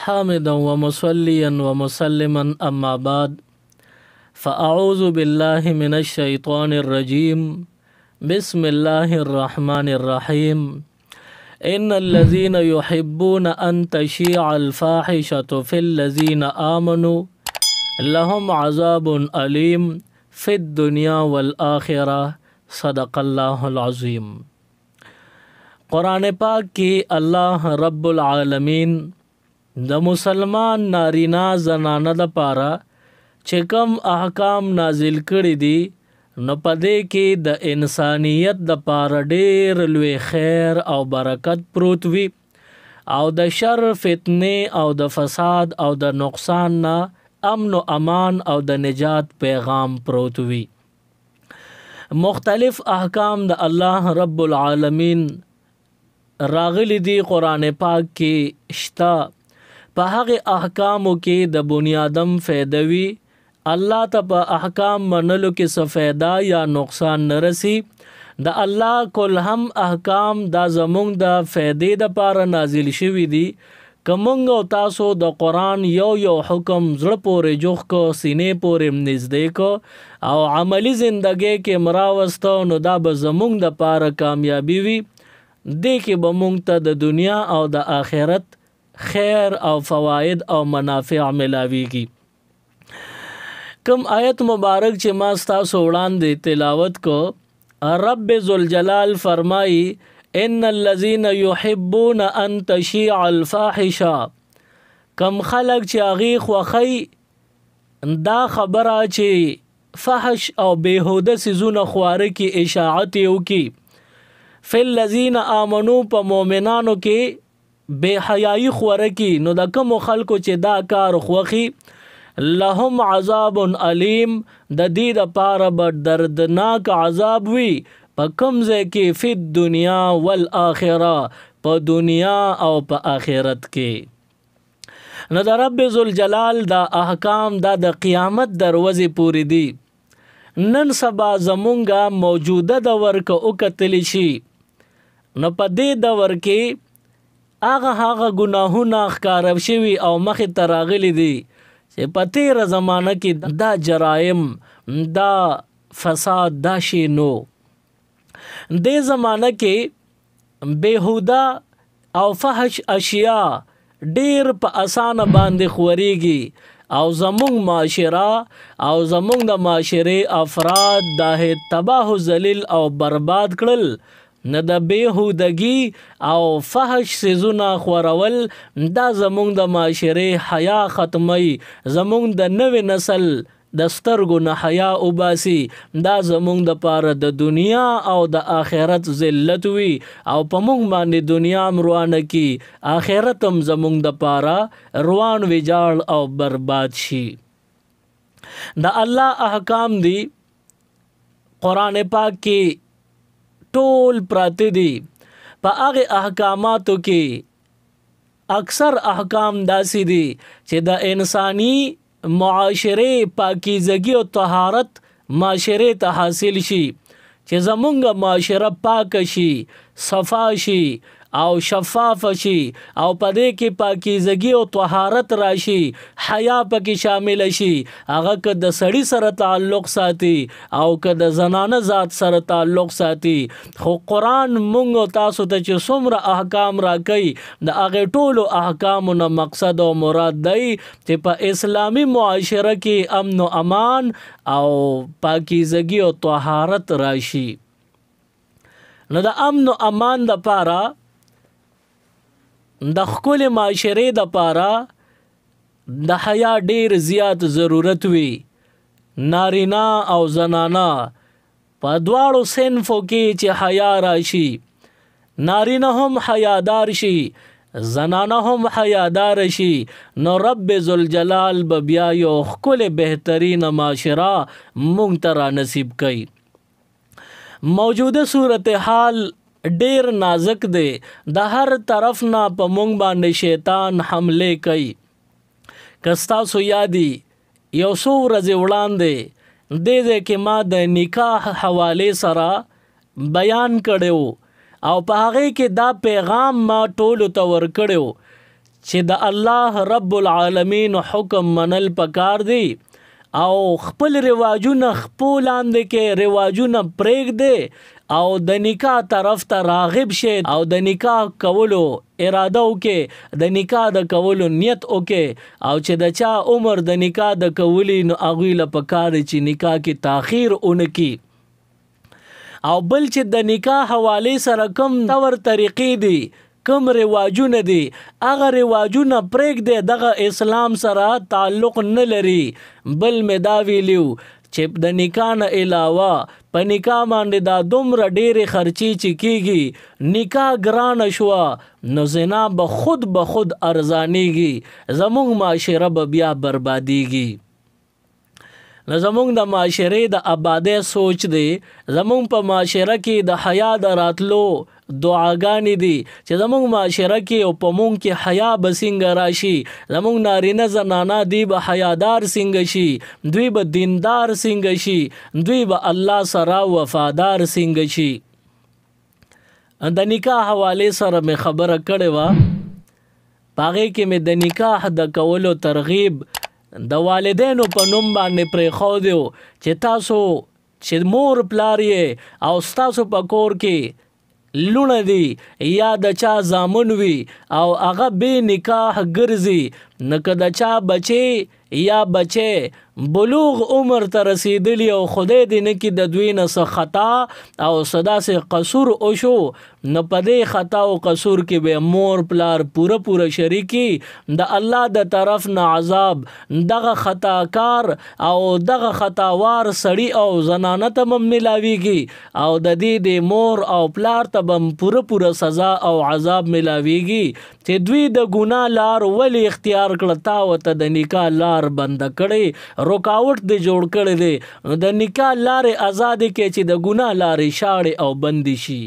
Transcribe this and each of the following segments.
حامدا ومصليا ومسلما أما بعد فأعوذ بالله من الشيطان الرجيم بسم الله الرحمن الرحيم إن الذين يحبون أن تشيع الفاحشة في الذين آمنوا لهم عذاب أليم في الدنيا والآخرة صدق الله العظيم. قرآن پاک کی اللہ رب العالمین د مسلمان نارینا زنانه د پاره چې کوم احکام نازل کړي دي نو پدې کې د انسانیت د پاره ډېر لوی خیر او برکت پروت وي او د شر فتنه او د فساد او د نقصان نه امن و امان او د نجات پیغام پروت وي. مختلف احکام د الله رب العالمین راغلی دی قرآن پاک کې شتا په هغه احکامو کې د بنیادم فایده وي. الله ته په احکام منلو کې څه فایده یا نقصان نه رسی. د الله کل هم احکام دا زمونږ د فایدې د پاره نازل شوي دي. کومنګ او تاسو د قرآن یو حکم زړه پورې جوخ کو سینې پورې نږدې کو او عملی زندګۍ کې مراوستو نو دا به زمونږ د پاره کامیابی وي. دې کې به مونږ ته د دنیا او د آخرت خیر او فواید او منافع ملاویږي. کم آیت مبارک چې ما ستاسو وړاندې تلاوت کو رب ذوالجلال فرمائی ان الذين يحبون ان تشيع الفاحشه کم خلق چې هغې خوښوي دا خبره چې فحش او بېهوده څیزونه خواره کې اشاعت یې وکړي فی الذین آمنو په مؤمنانو کې بے حیائی خوره کی نو د کومو خلکو چې دا کار خوښي لهم عذاب علیم د دې دپاره به دردناک عذاب وي په کوم ځای کې فی الدنیا والآخره په دنیا او په آخرت کې. نو د رب ذوالجلال دا احکام دا د قیامت دروازې پورې دي. نن سبا زمونږه موجوده دور که وکتلی شي نو په دې دور کې هغه ګناهونه ښکاره شوي او مخې ته راغلي دي چې په تېره زمانه کې دا جرایم دا فساد دا شی نو. دې زمانه کې بېهوده او فحش اشیاء ډېر په اسانه باندې خورېږي او زمونږ معاشره او زمونږ د معاشرې افراد دا تباه و ذلیل او برباد کړل. نه د بېهودګي او فحش څیزونه خورول دا زمونږ د معاشرې حیا ختموي. زمونږ د نوې نسل د سترګو نه حیا وباسي. دا زمونږ دپاره د دنیا او د آخرت ذلت وي او په موږ باندې دنیا هم روانه کی آخرت هم زمونږ دپاره روان ویجاړ او برباد شي. د الله احکام دی قرآن پاک کې ټول پراته دي. په هغې احکاماتو کې اکثر احکام داسې دي چې د انساني معاشرې پاکیزګي او طهارت معاشرې ته حاصل شي چې زمونږ معاشره پاکه شي صفا شي او شفاف شي او په دې کې پاکیزګي او طهارت راشي حیا پکې شامل شي. هغه که د سړي سره تعلق ساتي او که د زنانه ذات سره تعلق ساتي. خو قرآن مونږ او تاسو ته چې څومره احکام راکوي د هغې ټولو احکامو نه مقصد او مراد دی چې په اسلامي معاشره کې امن و امان او پاکیزګي او طهارت راشي. نو د امن و امان دپاره د ښکلې معاشرې دپاره د حیا ډیر زیات ضرورت وي. نارینا او زنانا په دواړو صنفو کې چې حیا راشي نارینه هم حیادار شي زنانه هم حیادار شي نو رب ذوالجلال به بیا یو ښکلې بهترین معاشره مونږ ته را نصیب کوي. موجوده صورتحال ډیر نازک دی. د هر طرف نه په مونږ باندې شیطان حمله کوي. که ستاسو یادي یو څو ورځې وړاندې دې ځای کې ما د نکاح حوالې سره بیان کړی او په هغې کې دا پیغام ما ټولو ته ورکړی چې د الله رب العالمین حکم منل پکار دی او خپل رواجونه خپل لاندې کې رواجونه پرېږدي او د نکاح طرف ته راغب شي او د نکاح کولو اراده وکړي د نکاح د کولو نیت وکړي او چې د چا عمر د نکاح د کولی نو هغوی له پکار دی چې نکاح کې تاخیر ونکړي او بل چې د نکاح حوالې سره کوم طور طریقې دي کوم رواجونه دي هغه رواجونه پرېږدي دغه اسلام سره تعلق نه لري بل مې دا ویلیو چې د نکاح نه علاوه په نکاح باندې دا دومره ډېرې خرچې چې کېږي نکاح ګرانه شوه نو زنا به خود ارزانېږي زموږ معاشره به بیا بربادېږي نو زمونږ د معاشرې د آبادۍ سوچ دی زمونږ په معاشره کې د حیا د راتلو دعاګانې دي چې زمونږ معاشره کې او په مونږ کې حیا به څنګه راشي زمونږ نارینه زنانه دی به حیادار څنګه شي دوی به دیندار څنګه شي دوی به الله سره وفادار څنګه شي د نکاح حوالې سره مې خبره کړې وه په هغې کې مې د نکاح د کولو ترغیب د والدینو په نوم باندې پرېښودی چې تاسو چې مور پلار یې او ستاسو په کور کې لونه دي یا د چا زامن وي او هغه بې نکاح ګرځي نو که د چا بچی یا بچی بلوغ عمر ته رسیدلی او خدای دې نه کړي د دوی نه څه خطا او څه داسې قصور وشو نو په دې خطا او قصور کې به مور پلار پوره شریکي د الله د طرف نه عذاب دغه خطاکار او دغه خطاوار سړی او زنانه ته هم ملاویږي او د دې د مور او پلار ته هم پوره سزا او عذاب ملاویږي چې دوی د ګناه لار ولی اختیار کړه تا ورته د نکاح لار بنده کړې رکاوټ دی جوړ کړی دی د نکاح لارې آزادې کې چې د ګناه لارې شاړې او بندې شي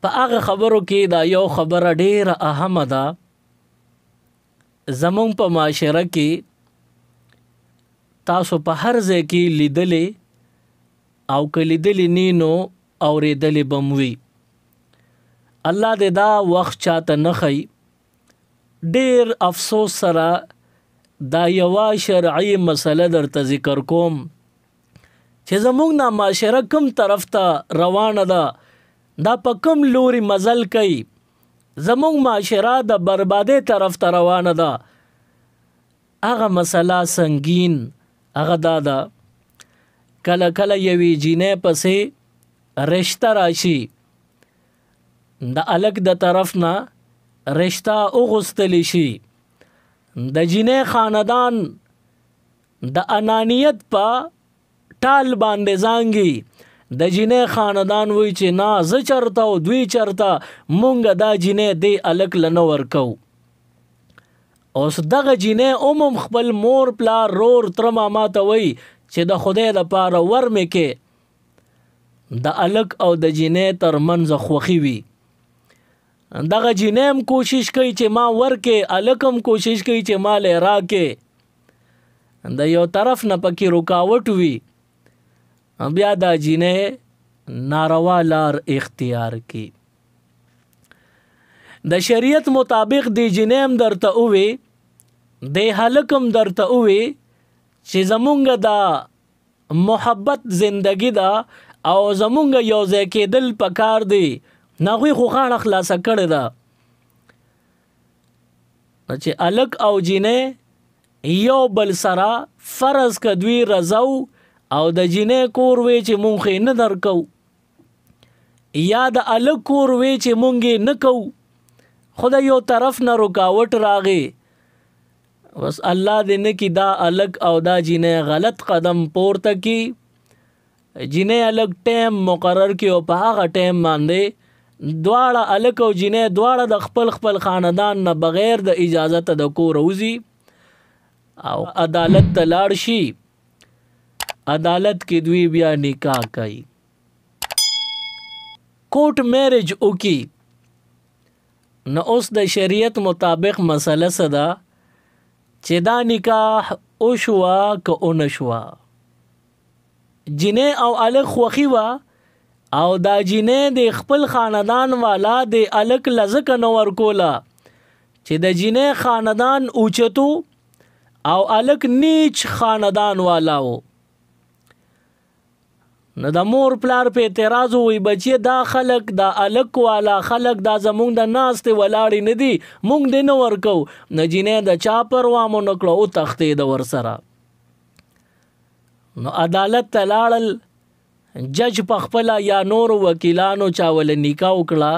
په هغه خبرو کې دا یو خبره ډیره اهمه ده زمونږ په معاشره کې تاسو په هر ځای کې لیدلې او که لیدلې نی نو اورېدلې به م وي الله دې دا وخت چاته نه ښیي ډیر افسوس سره دا یوه شرعي مسله درته ذکر کوم چې زموږ نه معاشره کوم طرف ته روانه ده دا په کوم لوري مزل کوي زموږ معاشره د بربادۍ طرف ته روانه ده هغه مسله سنگین هغه دا ده کله یوې جینۍ پسې رشته راشي د الک د طرف نه رشته اغوستلی شي د جینۍ خاندان د انانیت په ټال باندې زانګي د جینۍ خاندان وی چې نه زه چرته او دوی چرته مونږ دا جینۍ دی الک لنه ورکو اوس دغه جینۍ خپل مور پلار رور تر ماما ته وی چې د خدای دپاره ورمې کې د الک او د جینۍ ترمنځ خوښي وي دغه جینۍ هم کوشش کوي چې ما ورکې الک هم کوشش کوي چې ما لی راکې د یو طرف نه پکې رکاوټ وي بیا دا جینۍ ناروا لار اختیار کی د شریعت مطابق دی جینۍ هم درته ووي دی هلک هم درته ووي چې زمونږ دا محبت زندگی دا او زمونږ یو ځای کېدل پکار دی ناغوی خو غاړه خلاصه کړې ده چې الک او جینۍ یو بل سره فرض که دوی رضو او د جینۍ کور وی چې مونږ یې نه درکو یا د الک کور وی چې مونږ یې نه کوو خو د یو طرف نه رکاوټ راغی بس الله دې نه کړي دا الک او دا جینۍ غلط قدم پورته کی جینۍ الک ټیم مقرر کړي او په هغه ټیم باندې دواړه الک او جینۍ دواړه د خپل خاندان نه بغیر د اجازت د کور وځي او عدالت ته لاړ شي عدالت کې دوی بیا نکاح کوي کوټ میرج وکي نو اوس د شریعت مطابق مسله څه ده چې دا نکاح وشوه که ونه شوه جینۍ او الک خوښي وه او دا جینې د خپل خاندان والا د الک لزک نو ورکولا چې د جینې خاندان اوچتو او الک نیچ خاندان والا و. نو د مور پلار په اعتراض وي بچي دا خلک دا الک والا خلک دا زمونږ د ناستې ولاړې نه دي مونږ دې نه ورکو. نو جینې د چا پروا مو نه کړه وتښتېد ورسره. نو عدالت ته لاړل جج پخپله یا نورو وکیلانو چا ول نکاح وکړه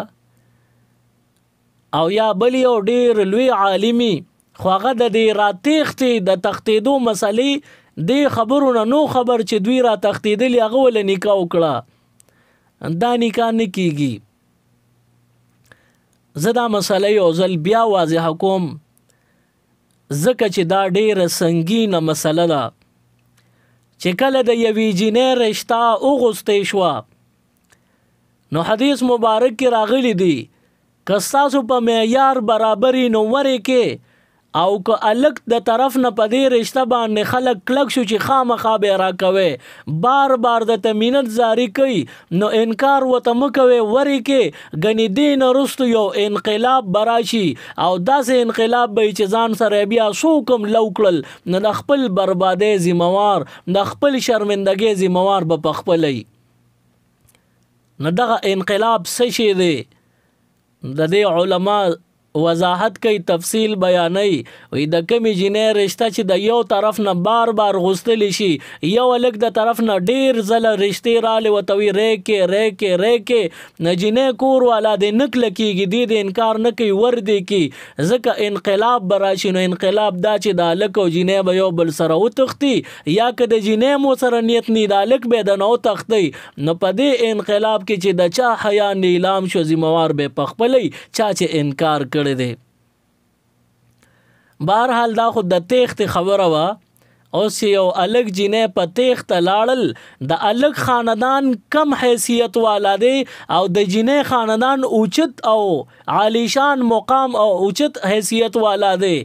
او یا بل یو ډېر لوی عالمي خو هغه د دې راتېښتې د تښتېدو مسلې دې خبرو نه نو خبر چې دوی را تښتېدلي هغه ول نکاح وکړه. دا نکاح نه کیږي. زه دا مسله یو ځل بیا واضح کوم ځکه چې دا ډېره سنګینه مسله ده چې کله د یوې جینۍ رشته وغوستې شوه نو حدیث مبارک کې راغلی دی که ستاسو په معیار برابري نو ورې کې او که الک د طرف نه په دې رشته باندې خلک کلک شو چې خامخا به راکوي بار بار د تمینت جاری کوي نو انکار وته مه کوئ ورې کې ګنې دې نه وروستو یو انقلاب به راشي او داسې انقلاب به چې ځان سره بیا څوک هم لو کړل نو د خپل بربادۍ ذموار د خپل شرمندګۍ ذموار به پخپله وي. نو دغه انقلاب څه شی دی د دې علما وضاحت کوي تفصیل بیانوي وي د کمې جینۍ رشته چې د یو طرف نه بار بار غوستلی شي یو هلک د طرف نه ډېر ځله رشتې رالی ورته وي ریکې نه جینۍ کور والا دې نه کلکېږي دې د انکار نه کوي ور دې کي ځکه انقلاب به راشي. نو انقلاب دا چې د هلک او جینۍ به یو بل سره وتښتي یا که د جینۍ مو سره نیت نی د هلک به د نه وتښتئ نو په دې انقلاب کې چې د چا حیا نیلام شو ذموار به پخپلی چا چې انکار کړی دی. بهرحال دا خو د تیښتې خبره وه. اوس یو الک جینۍ په تیښته لاړل د الک خاندان کم حیثیت والا دی او د جینۍ خاندان اوچت او عالیشان مقام او اوچت حیثیت والا دی.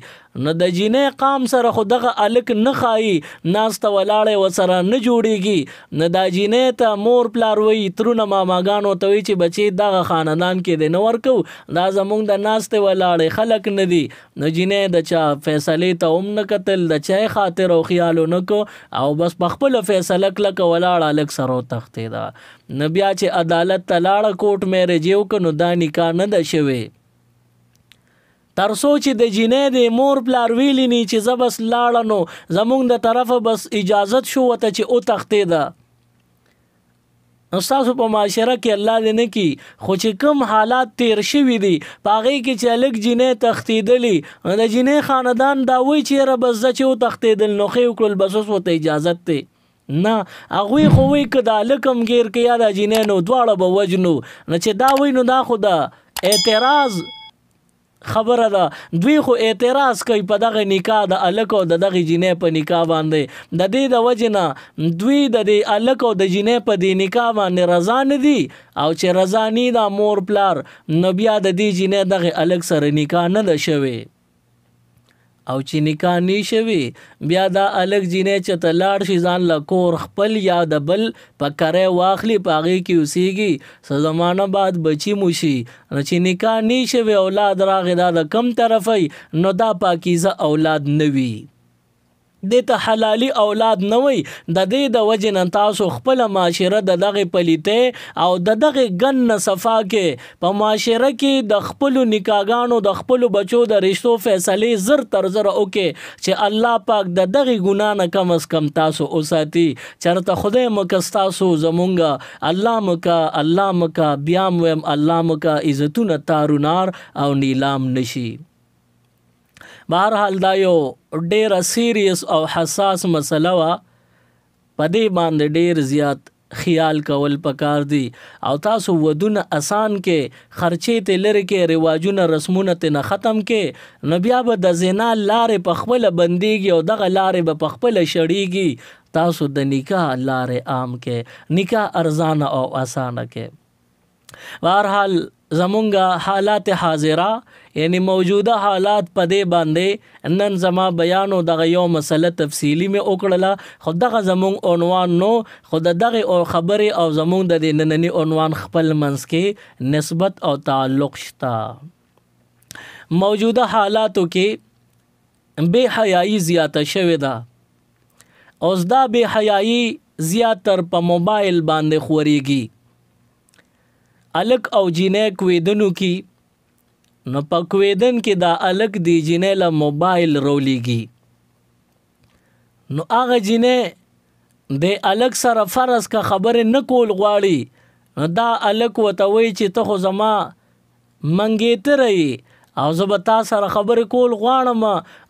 نو د جینۍ قام سره خو دغه الک نه ښایي ناسته ولاړی ورسره نه جوړیږي. نو دا جینۍ ته مور پلار وایي ترونه ماماګانو ته وایي چې بچې دغه خاندان کې دی نه ورکو دا زمونږ د ناستې ولاړې خلک نه دي. نو جینۍ د چا فیصلې ته هم نه کتل د چای خاطر او خیال نه کو او بس په خپله فیصله کلکه ولاړه الک سره وتښتېده. نو بیا چې عدالت ته لاړه کوټ میرج یې وکړه نو دا نکاح نه ده شوې تر څو چې د جینۍ د مور پلار ویلی نی چې زه بس لاړه نو زمونږ د طرفه بس اجازت شو ورته چې وتښتېده. نو ستاسو په معاشره کې الله دې نه کي خو چې کوم حالات تیر شوي دي په هغې کې چې هلک جینۍ تښتېدلي د جینۍ خاندان دا وایي چې یاره بس زه چې وتښتېدل نو ښې وکړل بس اوس ورته اجازت دی نه هغوی خو وایي که د هلک هم ګیر که یا د جینۍ نو دواړه به وجنو. نو چې دا وایي نو دا خو د اعتراض خبره ده. دوی خو اعتراض کوي په دغه نکاح د الک او د دغه جینۍ په نکاح باندې د دې د وجې نه دوی د دې الک او د جینۍ په دې نکاح باندې رضا نه دي او چې رضا نی دا مور پلار نو بیا د دې جینۍ دغه الک سره نکاح نه ده شوې او چې نکاح نی شوي بیا دا الک جینۍ چې ته لاړ شي ځان له کور خپل یا د بل په کری واخلي په هغې کې اوسیږي څه زمانه بعد بچي مو شي نو چې نکاح نی شوي اولاد راغی دا د کم طرفی نو دا پاکیزه اولاد نه وي دې ته حلالي اولاد نه وي. د دې د وجې نه تاسو خپله معاشره د دغې پلیتۍ او د دغې ګن نه صفا کې په معاشره کې د خپلو نکاحګانو د خپلو بچو د رشتو فیصلې زر تر زره وکړئ چې الله پاک د دغې ګناه نه کم از کم تاسو وساتي. چېرته خدای مکه ستاسو زمونږه الله مکه بیا م ویم الله مکه عزتونه تارونار او نیلام نشي. بهرحال دا یو ډیره سیریس او حساس مسله وه په دې باندې ډیر زیات خیال کول پکار دي او تاسو ودونه آسان کې خرچې ته لري کې رواجونه رسمونه ته نه ختم کې نو بیا به د زنا لارې په خپل بنديږي او دغه لارې به په خپل شړيږي. تاسو د نکاح لارې عام کې نکاح ارزانه او آسانه کې بهرحال زمونږ حالات حاضره یعنی موجوده حالات په دې باندې نن زما بیانو دغه یو مسله تفصیلی مې وکړله خو دغه زمونږ عنوان نو خو دغه خبرې او زمونږ د دې ننني عنوان خپل منځ کې نسبت او تعلق شته موجوده حالاتو کې بے حیايي زیاته شوې ده اوس دا بے حیايي زیاتر په موبایل باندې خوريږي الک او جینې کویدنو کې نو په کویدن کې دا الک دی جینې له موبایل رولیږي نو هغه جینې د الک سره فرض کا خبره نه کول غواړي نو دا الک وته وی چې ته خو زما منګېترې او زه به تا سره خبرې کول غواړم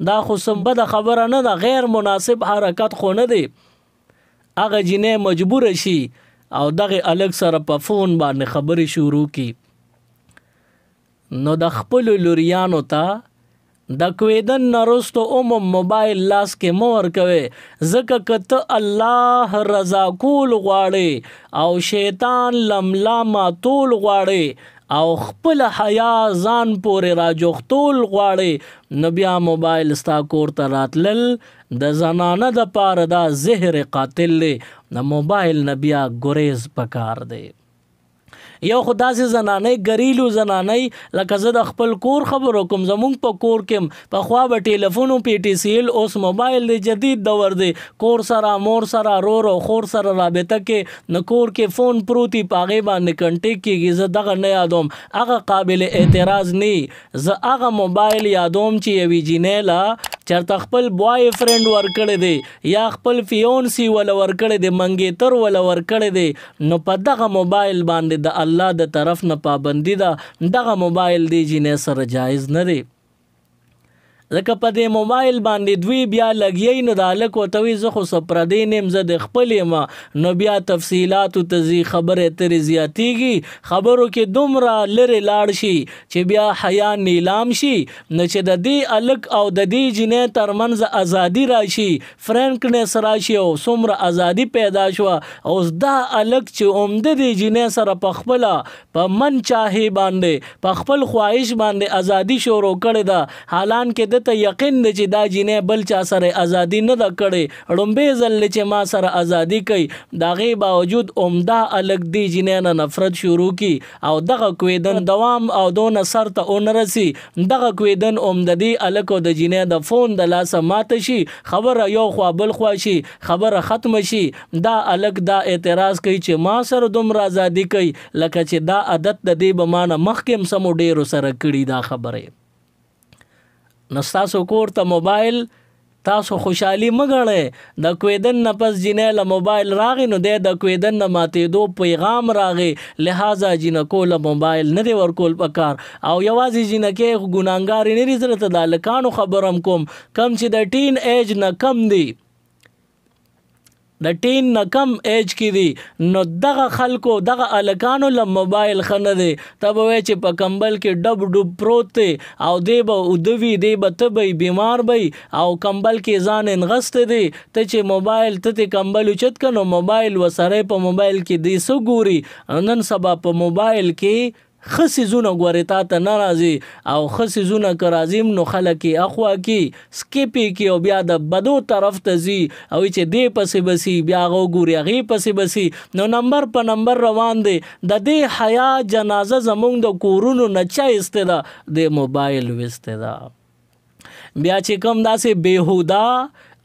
دا خو سم بده خبره نه ده غیر مناسب حرکت خو نه دی هغه جینې مجبور شي او دغه الګ سره په فون باندې خبرې شروع کی نو د خپل لوریانو ته د کویدن نرستو موبایل لاس کې مور کوي ځکه کته الله رضا کول غواړي او شیطان لملا ماتول غواړي او خپل حیا ځان پورې راجوختول غواړي نو بیا موبایل ستا کور ته راتلل د زنانه د پاره دا زهر قاتل دی د موبایل نه بیا ګریز پکار دی یو خدا سي زنانه غریلو زنانه لکه زه د خپل کور خبرو کوم زمونږ په کور کې په خوا به ټلیفون او پی ټی سی ال اوس موبایل دی جدید دور دی کور سره مور سره رورو خور سره رابطه کې نو کور کې فون پروتي پاغه باندې کنټیکټ کیږي زه دغه نه یادوم هغه قابل اعتراض نه زه هغه موبایل یادوم چې یوی جینیلا چرته خپل بوای فرند ورکړی دی یا خپل فیونسی ول ورکړی دی منګیتر ول ورکړی دی نو په دغه موبایل باندې د الله د طرف نه پابندی ده دغه موبایل دی جنې سره جایز نه دی ځکه په دې موبایل باندې دوی بیا لګیای نو د الک وتوي زه خو سپردې نیم زه د خپل ما نو بیا تفصيلات ته زی خبره ترې زیاتیږي خبرو کې دومره لری لاړ شي چې بیا حیا نیلام شي نو چې د دې الک او د دې جنې ترمنځ ازادي راشي فرانکنس راشي او څومره ازادي پیدا شو اوس دا الک چې عمده دې جنې سره په خپل په من چاهي باندې په خپل خواهش باندې ازادي شروع کړي دا حالان کې ته یقین دی چې دا جینې بل چا سره ازادي نه د کړيړومبه ځل چې ما سره ازادي کوي دا غي باوجود عمده الګ دی جینې نه نفرت شروع کی او دغه کویدن دوام او دون سر ته اونرسي دغه کویدن عمده دی الګ د جینې د فون د لاس مات شي خبره یو خوا بل خوا شي خبره ختم شي دا الګ دا اعتراض کوي چې ما سره دومره ازادي کوي لکه چې دا عادت د دې بمانه مخکم سمو ډیرو سره کړي دا خبره نستاسو کور ته موبایل تاسو خوشحالي مګړې د کویدن نه پس جنې له موبایل راغی نو د کویدن نه ماتې دو پیغام راغی لہذا جنکو له موبایل نه دی ورکول پکار او یوازې جنکه ګناګار نه لري زره ته د لکانو خبرم کوم کم چې د ټین ایج نه کم دی د ټین نه کم ایج کې دي نو دغه خلکو دغه الکانو له موبایل خنه دي تب وای چې په کمبل کې ډب ډب پروت دی او دی به ودوی دی به تبي بیمار بي او کمبل کې ځان انغست دي ته چې موبایل ته کمبل چت کنو موبایل وسره په موبایل کې دی سو ګوري نن سبا په موبایل کې خصي زونه غوري تا ته ناراضي او خصي زونه کرازیم نو خلک اخوا کی سکیپی کی او بیا د بدو طرف ته زی او چې دی پسې بسی بیا غو ګوري غي پسې بسی نو نمبر په نمبر روان دي د دې حیا جنازه زمونږ د کورونو نچا استدا د موبایل وستدا بیا چې کوم داسې بیهودا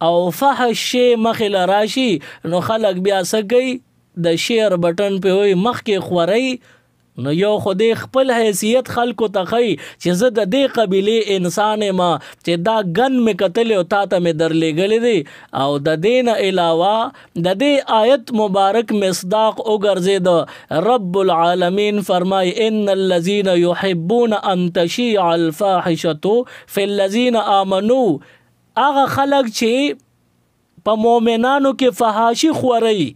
او فحش مخل راشي نو خلک بیا سګي د شیر بٹن په وي مخ کې خوري نو یو خدای خپل حیثیت خلکو ته خي چې زه د دې قبيله انسان ما چې دا ګن می قتل او تا ته می درلېګل دي او د دین علاوه د دې آیت مبارک مصداق او ګرځید رب العالمین فرمای ان الذين يحبون ان تشيع الفاحشه في الذين امنوا هغه خلک چې په مؤمنانو کې فحاشي خوري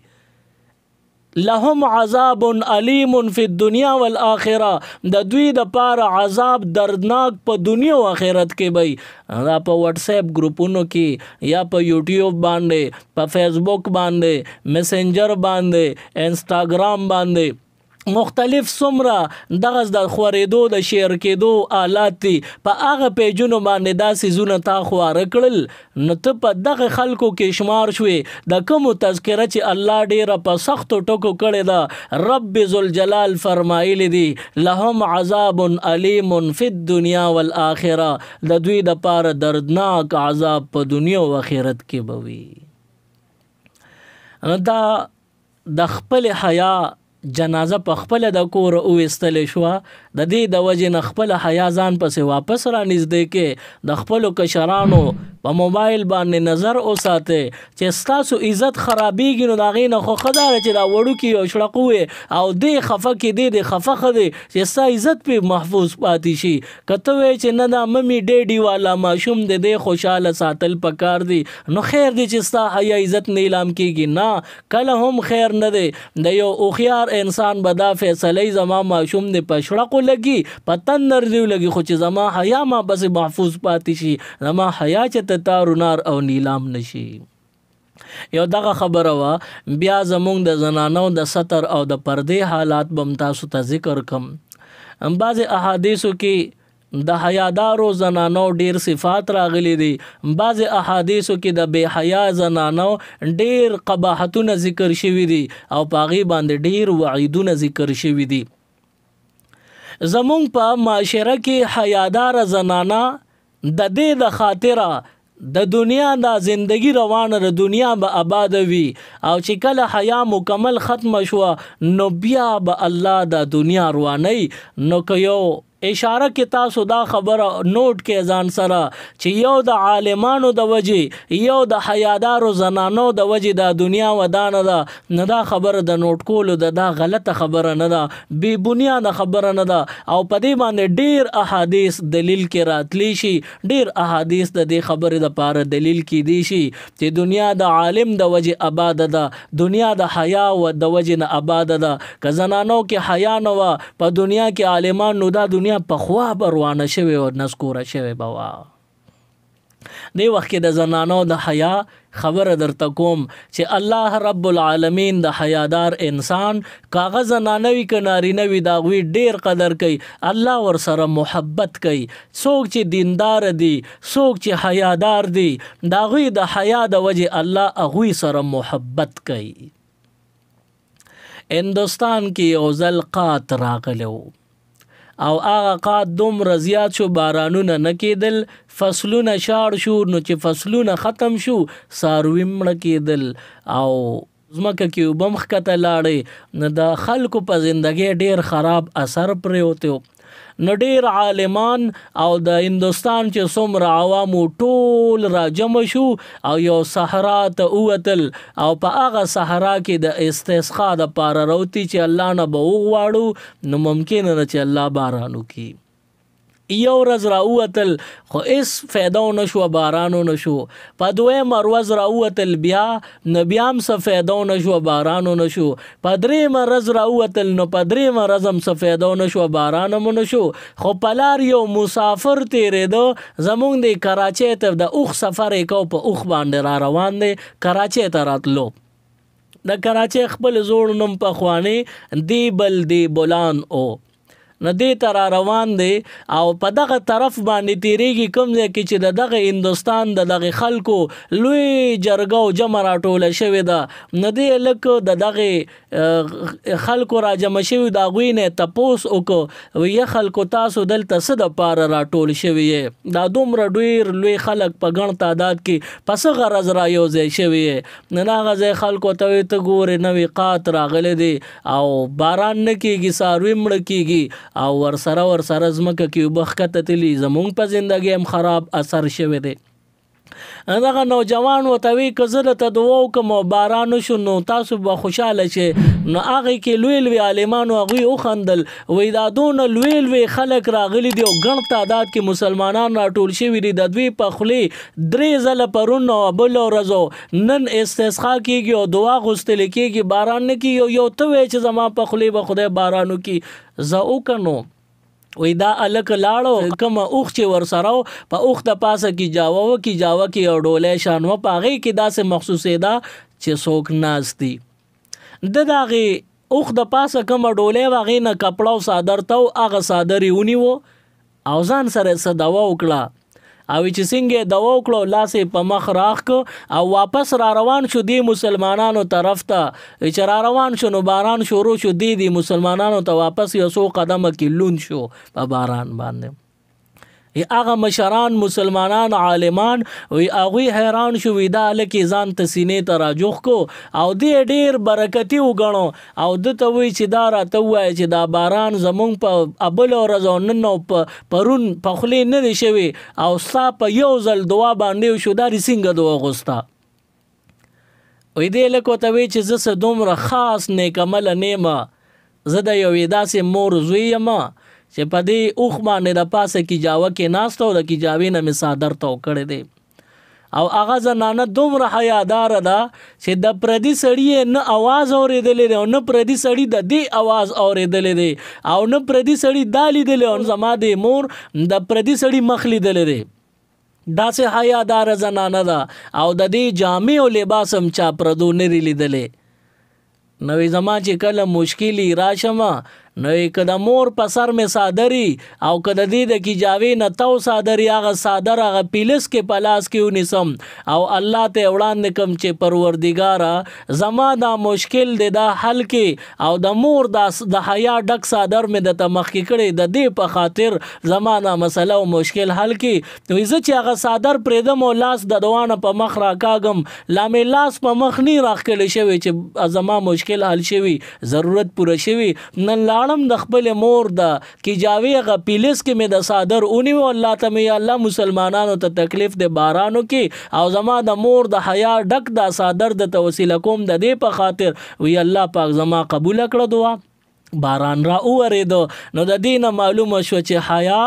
لهم عذاب علیم فی الدنیا والآخرہ د دوی د پاره عذاب دردناک په دنیا او آخرت کې وي دا په واتس اپ گروپونو کې یا په یوټیوب باندې په فیسبوک باندې میسنجر باندې انسټاګرام باندې مختلف څومره دغه د خورېدو د شیر کېدو آلات دي په هغه پیجونو باندې دا څیزونه تا خواره کړل نو ته په دغه خلکو کې شمار شوې د کومو تذکره چې الله ډیره په سختو ټکو کړې ده رب ذوالجلال فرمایلی دي لهم عذاب علیم فی الدنیا والآخره د دوی دپاره دردناک عذاب په دنیا او آخرت کې به وي. دا د خپل حیا جنازه په خپل د کور وستلې شو د دې د وجې نه خپل حیا ځان پسې واپس را نږدې کې د خپلو کشرانو په موبایل باندې نظر وساتئ چې ستاسو عزت خرابېږي نو د هغې نه خو ښه دا ده چې دا وړوکي او شړق ووې او دې خفه کې دې خفه ښه دی چې ستا عزت پې محفوظ پاتې شي. که ته وایې چې نه دا ممي ډیډي والا ماشوم دی دی خوشحاله ساتل پکار دی نو خیر دی چې ستا حیا عزت نیلام کېږي نه کله هم خیر نه دی. د یو هوښیار انسان به دا فیصله زما ماشوم دی په شړقو لګي په تندر دی لګي خو چې زما حیا ما بس محفوظ پاتې شي زما حیا چې ته تارو نار او نیلام نشي. یو دغه خبره وه بیا زمونږ د زنانو د ستر او د پردې حالات به تاسو ته ذکر کم. بعضې احادیثو کې د حیادارو زنانو ډیر صفات راغلی دي بعضې احادیثو کې د بے حیا زنانو ډیر قباحتونه ذکر شوي دي او په هغې باندې ډیر وعیدونه ذکر شوي دي. زمونږ په معاشره کې حیادار زنانه د دې د خاطره د دنیا دا زندگی روانه د دنیا به آباد وي او چې کله حیا مکمل ختم شوه نو بیا به الله د دنیا رواني. نو که یو اشاره کې تاسو دا خبره نوٹ کې ځان سره چې یو د عالمانو د وجې یو د حیادارو زنانو د وجې دا دنیا ودانه ده نه دا خبره د نوٹ کولو دا غلطه خبره نه ده بې بنیاده خبره نه ده او په دې باندې ډیر احادیث دلیل کې راتلی شي ډیر احادیث د دې خبرې دپاره دلیل کېدی شي چې دنیا د عالم د وجې آباده ده دنیا د حیا و د وجې نه آباده ده. که زنانو کې حیا نه وه په دنیا کې عالمان نو دا دنیا په خوا به روانه شوې او نسکوره شوې به وه. دې وخت کې د زنانو د حیا خبره درته کوم چې الله رب العالمین د حیادار انسان کاغه زنانه وي که نارینه وي د هغوی ډېر قدر کوي الله ورسره محبت کوي. څوک چې دیندار دي څوک چې حیادار دي د هغوی د حیا د وجې الله هغوی سره محبت کوي. هندوستان کې یو ځل قات راغلی و او هغه قات دومره زیات شو بارانونه نه کېدل فصلونه شاړ شو نو چې فصلونه ختم شو څاروي مړه کېدل او ځمکه کې اوبه مخکته لاړې نو د خلکو په زندګۍ ډېر خراب اثر پرېوتی و. نو ډیر عالمان او د هندوستان چې څومره عوامو ټول را جمع شو او یو صحرا ته ووتل او په هغه صحرا کې د استسقا دپاره راوتي چې الله نه به وغواړو نو ممکن نه چې الله باران وکړي. یو ورځ راووتل خو هېڅ فایده ونه شوه باران ونه شو. په دویمه ورځ راووتل بیا نو بیا هم څه فایده ونه شوه باران ونه شو. په درېیمه ورځ راووتل نو په درېیمه ورځ هم څه فایده ونه شوه باران هم ونه شو. خو په لار یو مسافر تېرېده زمونږ د کراچۍ ته د اوښ سفر یې کو په اوښ باندې را روان دی کراچۍ ته راتلو. د کراچۍ خپل زوړ نوم پخواني دیبل دیبولان او نو دې ته را روان دی او په دغه طرف باندې تیریږي کوم ځای کې چې د دغه هندوستان د دغه خلکو لوی جرګه او جمع راټوله شوې ده. نو دې لکه د دغه خلکو را جمع شوي د هغوی نه تپوس وکړو یا خلکو تاسو دلته څه دپاره راټول شوي یې دا دومره ډېر لوی خلک په ګڼ تعداد کې په څه غرض را یو ځای شوي یې. نو هغه ځای خلکو ته وایي ته ګورې نوې قات راغلی دی او باران نه کېږي څاروي مړه کېږي او ورسره ځمکه کې اوبه ښکته تلي زمونږ په زندګۍ هم خراب اثر شوی دی. دغه نوجوان ورته وایي که زه درته دعا وکړم او باران وشو نو تاسو به خوشحاله شئ. نو هغې کې لوی لوی عالمانو هغوی وخندل وایي دا دونه لوی لوی خلک راغلي دي او ګڼ تعداد کې مسلمانان راټول شوي دي د دوی په خولې 3 ځله پرون او بله ورځ نن استسقا کېږي او دعا غوښتلې کېږي باران نه کېږي. یو ته وایې چې زما په خولې به خدای باران وکړي زه وکنو وی دا الک لاړو کومه اوښ چې ورسره په اوښ د پاسه کې جاوه کې یو ډولی شان وه په هغې کې داسې محسوسېده چې څوک ناست دي. د هغې اوخ د پاسه کوم ډولې واغې نه کپړه او صادر ته هغه صادر یې ونیو او ځان سره څه دوا وکړه او چې څنګه دوا وکړو لاسې په مخ راخ او واپس را روان شو دی مسلمانانو طرف ته چې را روان شو نو باران شروع شو دی مسلمانانو ته واپس یو څو قدمه کې لوند شو په باران باندې هغه مشران مسلمانان عالمان وی هغه حیران شو وی دا لکه ځان ته سینې ته راجوخ کو او دې ډیر برکتی وګڼو او دته وی چې دا راته وای چې دا باران زمونږ په ابل ورځ نن پرون په خلې نه دی شوی او ستا په یو ځل دعا باندې شو دا څنګه دعا غوستا وی دې لکه ته وی چې زه دومره خاص نیک عمل نیمه زه د یو داسې مور زوی یم چې په دې اوخ باندې د پاسه کې جاوه کې ناست او د کې جاوې نه مې صادر تو کړی دی او هغه زنانه دومره حیادار ده چې د پردي سړي نه आवाज اورېدلې دی او نه پردي سړي د دې आवाज اورېدلې دی او نه پردي سړي دا لیدلې او زما د مور د پردي سړي مخ لیدلې دی داسې حیادار زنانه ده او د دې جامې او لباس هم چا پردو نه لیدلې نوې زما چې کله مشکلی راشمه نو کده مور په سر می صادری او کده دې د کی جاوې نه تو صادری هغه صادر هغه پیلس کې پلاس کې ونیسم او الله ته وړاندې کوم چې پروردګارا زما دا مشکل دې دا حل کې او د مور د حیا ډک صادر می د تمخ کې کړي د دې په خاطر زما دا مسله او مشکل حل کې نو زه چې هغه صادر پرېدم او لاس د دوانه په مخ راکاګم لامې لاس په مخ نه راخکل شوی چې زما مشکل حل شوی ضرورت پوره شوی نن د خپل مور د کی جاوی غ پیلس کې مې د صادر اونی او الله ته مې الله مسلمانانو ته تکلیف د بارانو کې او زما د مور د حیا ډک د صادر د توسل کوم د دې په خاطر وی الله پاک زما قبول کړه دعا باران را اوریدو نو د دینه معلومه شو چې حیا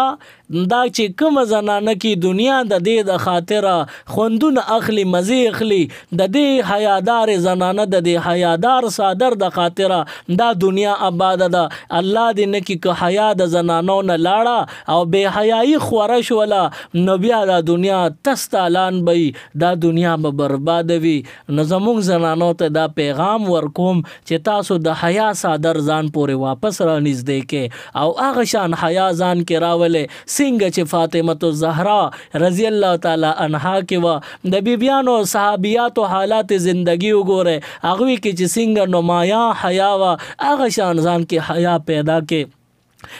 دا چې کوم زنانه کې دنیا د دې د خاطره خوندونه اخلي مزي اخلي د دې حیادار زنانه د دې حیادار صادر د خاطره دا دنیا آباد ده الله دې نه کې که حیا د زنانو نه لاړه او بے حیايي خورش ولا نو بیا د دنیا تستالان بي دا دنیا به برباد وي نو زموږ زنانو ته دا پیغام ورکوم چې تاسو د حیا صادر ځان پورې واپس را نږدې کې او هغه شان حیا ځان کې راولې څنګه چې فاطمه الزهرا رضی الله تعالی عنها کې و د بیبیانو صحابیاتو حالات زندگی وګوره هغه کې چې څنګه نمایا حیا و هغه شان ځان کې حیا پیدا کې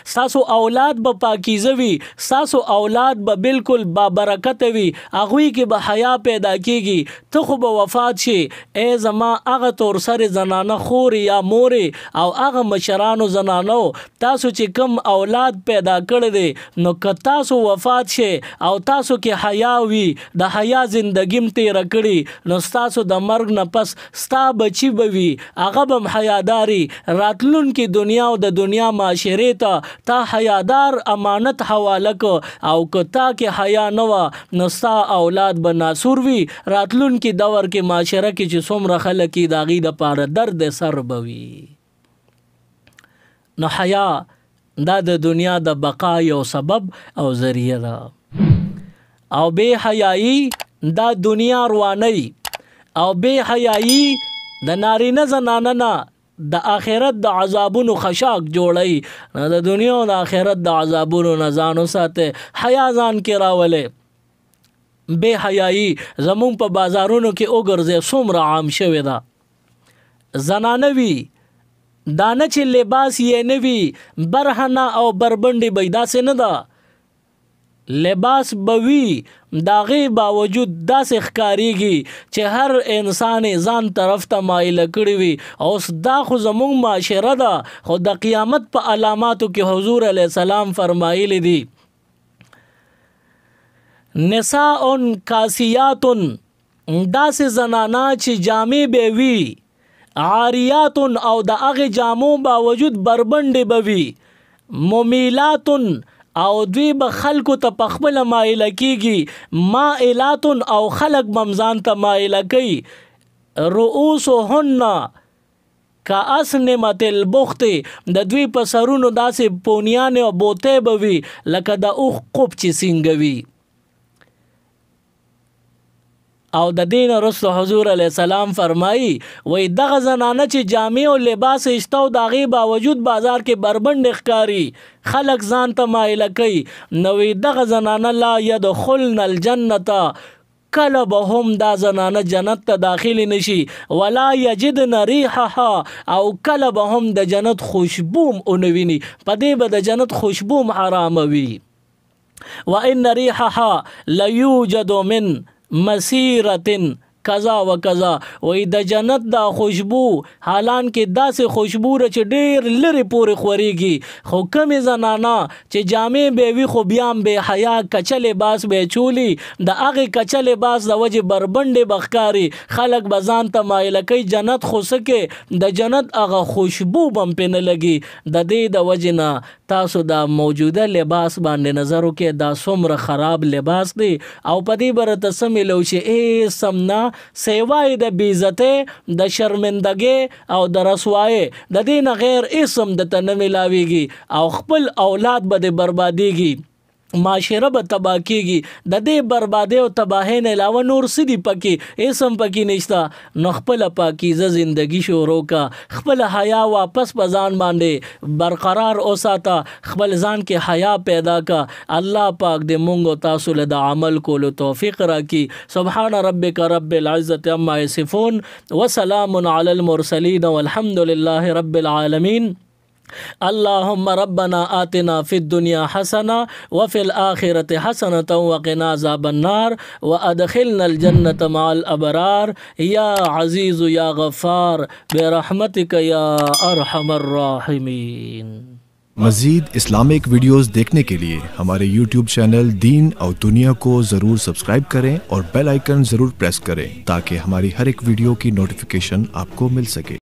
ساسو اولاد به پاکیزه وي ساسو اولاد به بالکل با برکت وي هغه کې به حیا پیدا کیږي ته خو به وفات شي ای زما هغه تور سره زنانه خور یا مور او هغه مشرانو زنانو تاسو چې کم اولاد پیدا کړی دي نو که تاسو وفات شي او تاسو کې حیا وي د حیا زندگیم تیر کړی نو تاسو د مرګ نه پس ستا بچی بوي هغه به حیاداری راتلون کې دنیا او د دنیا معاشره ته تا حیادار امانت حواله کو او که تا کې حیا نه و نو ستا اولاد به ناسور وي راتلون کې دور کې معاشره کې چې څومره خلک کې داغي د پاره درد سر بوي نو حیا دا د دنیا د بقا یو سبب او ذریعہ ده او بے حیايي دا دنیا رواني او بے حیايي د نارینه زنانه نه د آخرت د عذابونو خشاک جوړي د دنیا او د آخرت د عذابونو نه ځان وساته حیا ځان کې راولې بے حیايي زمون په بازارونو کې وګرځي څومره عام شوی ده زنانوي دانه چې لباس یې نوي برهنه او بربندي بيدا سي نه ده لباس بوي داغه باوجود داسې ښکاریږي چې هر انسان ځان طرف ته مایل کړی وي او دا خو زموږ معاشره ده خو د قیامت په علاماتو کې حضور علیه السلام فرمایلی دي نساء کاسیات داسې زنانا چې جامې به وي عاریات او د هغه جامو باوجود بربندې بوي ممیلات او دوی به خلکو ته پخپل مایل کیږي مائلات او خلق بمزان ته مایل کوي رؤوسهن کاسنمت البخت د دوی په سرونو داسې پونیان او بوته بوي لکه د اوخ قب چې سنگوي او د دین رسول حضور علیه السلام فرمایي وای دغه زنانه چې جامع او لباس اشتو داغي باوجود بازار کې بربند ښکاری خلق ځان ته مایل کوي نو دغه زنانه لا يدخلن الجنه کله به هم دا زنانه جنت ته داخل نشي ولا یجدن ریحها او کله به هم د جنت خوشبوم اونویني په دې به د جنت خوشبوم حرام وي وان ریحها لیوجد من مسیرة کذا و کذا وای د جنت دا خوشبو حالان کې داسې خوشبو چې ډیر لري پورې خوريږي خو کمی زنانا چې جامع به وي خو بیا به حیا کچل لباس به چولی د هغه کچل لباس د وجه بربند بخکاری خلق بزان ته مایل کوي جنت خو سکه د جنت هغه خوشبو بم پنه لګي د دې د وجه نه تاسو دا موجوده لباس باندې نظر وکړئ دا څومره خراب لباس دی او په دې برته سمې لو چې ای سمنا سیوای د بیزته د شرمندګي او د رسوای د دین غیر اسم د تنه ملاویږي او خپل اولاد به بربادیږي معاشره به تباہ کیږي د دې بربادي او تباہی نه علاوه نور سدي پکې اسم پکې نشتا نو خپل پاکیزه زندگی شروع کا خپل حیا واپس پزان باندې برقرار اوساته خپل ځان کې حیا پیدا کا الله پاک دې مونږ تاسو له د عمل کولو توفیق راکړي سبحان ربک رب العزة عما یصفون وسلام علی المرسلین والحمد لله رب العالمین اللهم ربنا آتنا في الدنيا حسنة وفي الآخرة حسنة وقنا عذاب النار وأدخلنا الجنة مع الأبرار يا عزيز يا غفار برحمتك يا أرحم الراحمين मज़ीद इस्लामिक वीडियोस देखने के लिए हमारे YouTube चैनल दीन और दुनिया को ज़रूर सब्सक्राइब करें और बेल आइकन ज़रूर प्रेस करें ताकि हमारी हर एक वीडियो की नोटिफिकेशन आपको मिल सके।